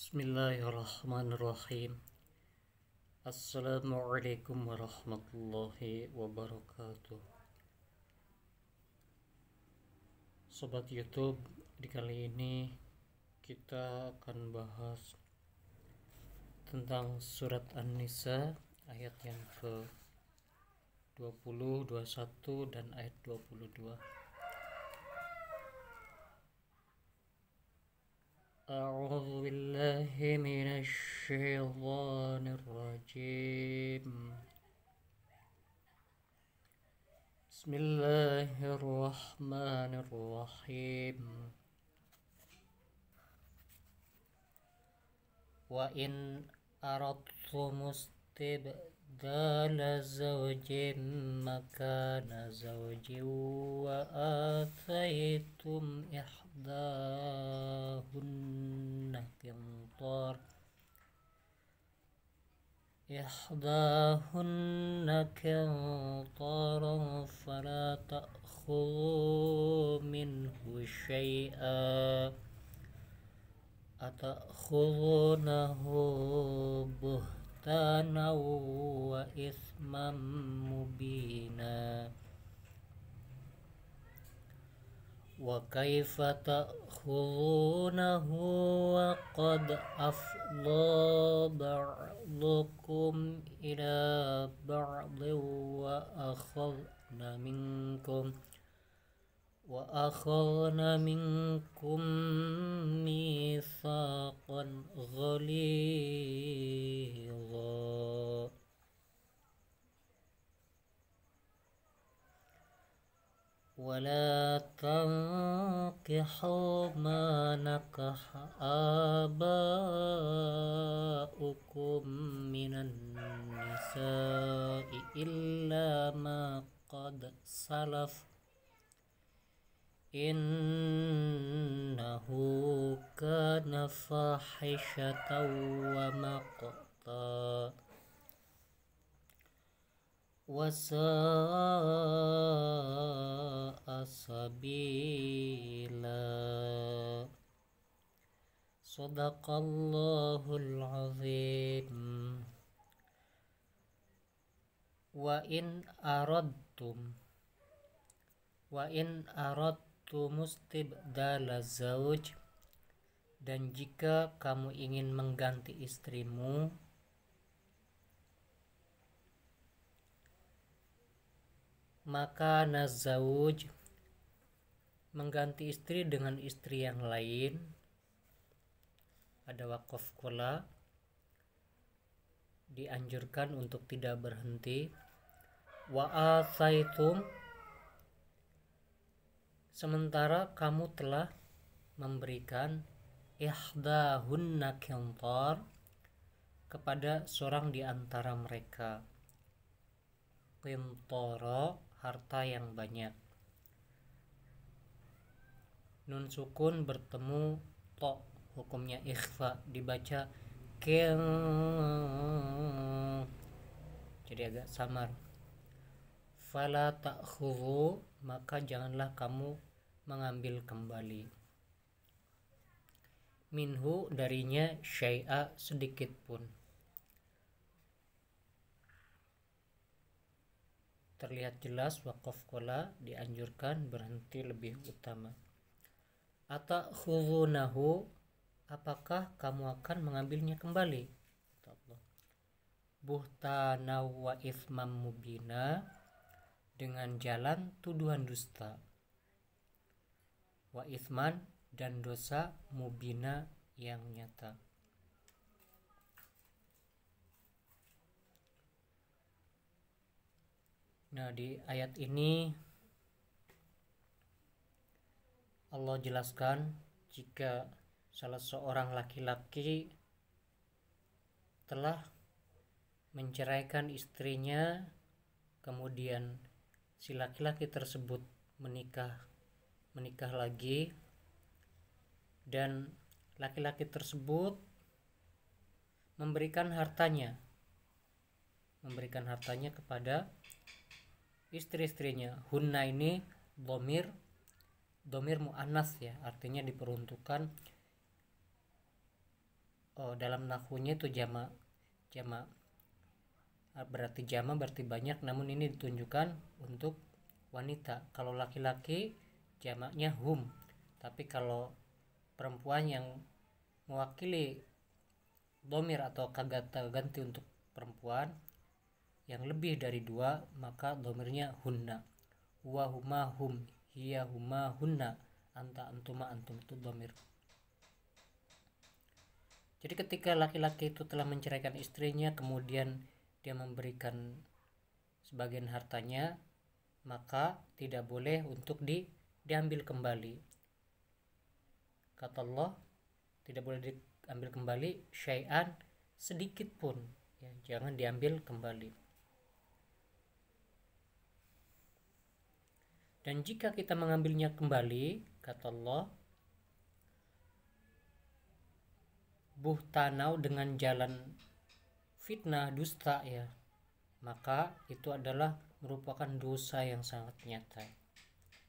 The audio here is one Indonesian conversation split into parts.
Bismillahirrahmanirrahim. Assalamualaikum warahmatullahi wabarakatuh. Sobat YouTube, di kali ini kita akan bahas tentang surat An-Nisa ayat yang ke 20, 21 dan ayat 22. أعوذ بالله من الشيطان الرجيم بسم الله الرحمن الرحيم وإن أردتم استبدال زوج مكان زوج وآتيتم إحداهن قنطارا فلا تأخذوا منه شيئا أتأخذونه بهتانا وإثما مبينا وكيف تأخذونه وقد أفضى بعضكم إلى بعض وأخذن منكم ميثاقا غليظا ولا تنكحوا ما نكح آباؤكم من النساء إلا ما قد سلف إنه كان فاحشة ومقتا وساء سبيلا صدق الله العظيم وإن أردتم استبدال الزوج, dan jika kamu ingin mengganti istrimu, maka nazauj, mengganti istri dengan istri yang lain, ada waqaf qala, dianjurkan untuk tidak berhenti. Wa atsaitum, sementara kamu telah memberikan ihdahunna qintar, kepada seorang di antara mereka. Qintara, harta yang banyak. Nun sukun bertemu to, hukumnya ikhfa, dibaca king, jadi agak samar. Fala ta'khudhu, maka janganlah kamu mengambil kembali. Minhu, darinya, syai'a, sedikit pun. Terlihat jelas waqaf qala, dianjurkan berhenti lebih utama. Atakhuzunahu, apakah kamu akan mengambilnya kembali? Buhtana wa ithmam mubina, dengan jalan tuduhan dusta. Wa ithman, dan dosa mubina, yang nyata. Nah, di ayat ini Allah jelaskan jika salah seorang laki-laki telah menceraikan istrinya, kemudian si laki-laki tersebut menikah lagi, dan laki-laki tersebut memberikan hartanya kepada istri-istrinya. Hunna ini dhamir mu'annas ya, artinya diperuntukkan dalam nahwunya itu jamak. Berarti jamak berarti banyak, namun ini ditunjukkan untuk wanita. Kalau laki-laki jamaknya hum, tapi kalau perempuan yang mewakili dhamir atau kata ganti untuk perempuan yang lebih dari dua, maka dhamirnya hunna. Wa huma hum, hiya huma hunna, anta antuma antum, itu dhamir. Jadi ketika laki-laki itu telah menceraikan istrinya, kemudian dia memberikan sebagian hartanya, maka tidak boleh untuk diambil kembali. Kata Allah, tidak boleh diambil kembali syai'an, sedikit pun, ya, jangan diambil kembali. Dan jika kita mengambilnya kembali, kata Allah, buhtanau, dengan jalan fitnah, dusta, ya, maka itu adalah merupakan dosa yang sangat nyata.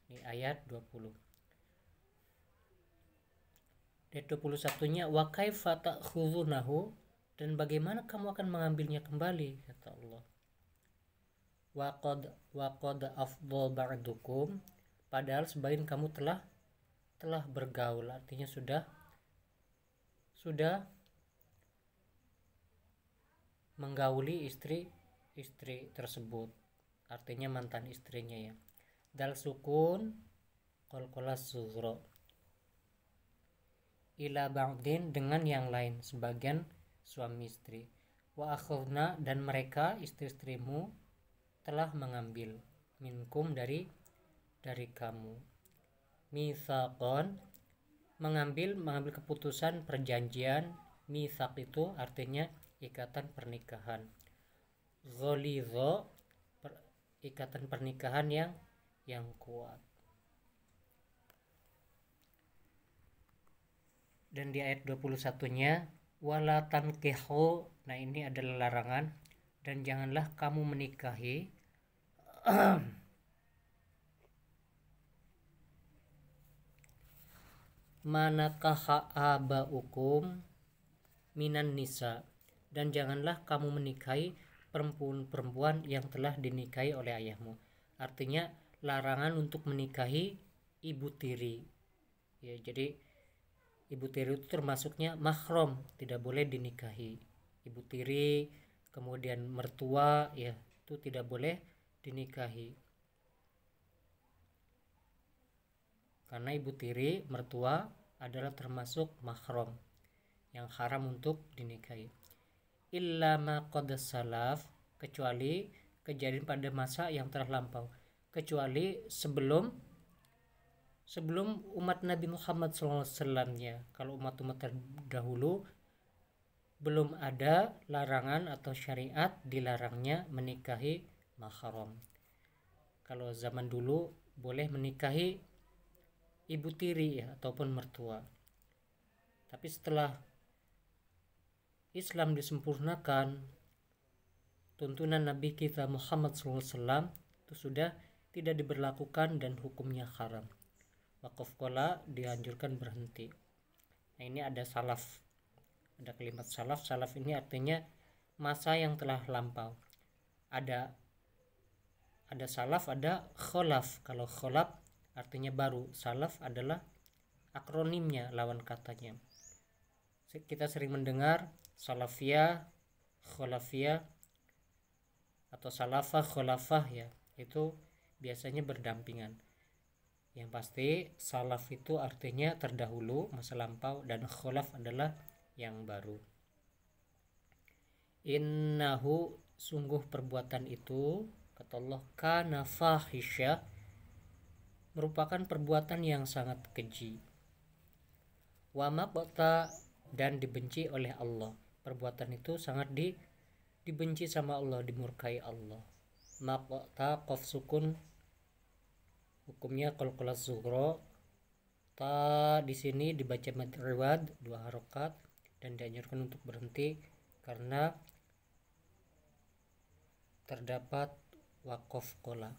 Ini ayat 20. Ayat 21-nya, wa kaifa ta'khudunahu, dan bagaimana kamu akan mengambilnya kembali, kata Allah. Wa qad afdha ba'dukum, padahal sebagian kamu telah bergaul, artinya sudah menggauli istri tersebut, artinya mantan istrinya, ya. Dal sukun qalqalas sughra, ila ba'din, dengan yang lain, sebagian suami istri. Wa akhadna, dan mereka istri-istrimu telah mengambil, minkum, dari kamu, mitsaqon, mengambil keputusan perjanjian. Mitsaq itu artinya ikatan pernikahan. Ghalidha, ikatan pernikahan yang kuat. Dan di ayat 21-nya, wala tankihu, nah ini adalah larangan, dan janganlah kamu menikahi manakaha abaukum minan nisa, dan janganlah kamu menikahi perempuan yang telah dinikahi oleh ayahmu. Artinya larangan untuk menikahi ibu tiri, ya. Jadi ibu tiri itu termasuknya mahram, tidak boleh dinikahi. Ibu tiri, kemudian mertua, ya, itu tidak boleh dinikahi, karena ibu tiri, mertua adalah termasuk mahram yang haram untuk dinikahi. Illa ma qad salaf, kecuali kejadian pada masa yang telah lampau, kecuali sebelum umat Nabi Muhammad SAW, ya. Kalau umat-umat terdahulu belum ada larangan atau syariat dilarangnya menikahi mahram. Kalau zaman dulu boleh menikahi ibu tiri, ya, ataupun mertua. Tapi setelah Islam disempurnakan, tuntunan Nabi kita Muhammad SAW itu sudah tidak diberlakukan dan hukumnya haram. Waqaf qala, dianjurkan berhenti. Nah, ini ada salaf, ada kalimat salaf. Salaf ini artinya masa yang telah lampau. Ada salaf, ada kholaf. Kalau kholaf artinya baru, salaf adalah akronimnya, lawan katanya. Kita sering mendengar salafiyah, kholafiyah, atau salafah, kholafah, ya. Itu biasanya berdampingan. Yang pasti salaf itu artinya terdahulu, masa lampau, dan kholaf adalah yang baru. Innahu, sungguh perbuatan itu, kata Allah, kana fahisyah, merupakan perbuatan yang sangat keji. Wa maqta, dan dibenci oleh Allah. Perbuatan itu sangat dibenci sama Allah, dimurkai Allah. Maqta, qaf sukun, hukumnya qalqalas sughra. Ta di sini dibaca mad iwad 2 harokat, dan dianjurkan untuk berhenti karena terdapat waqaf qola.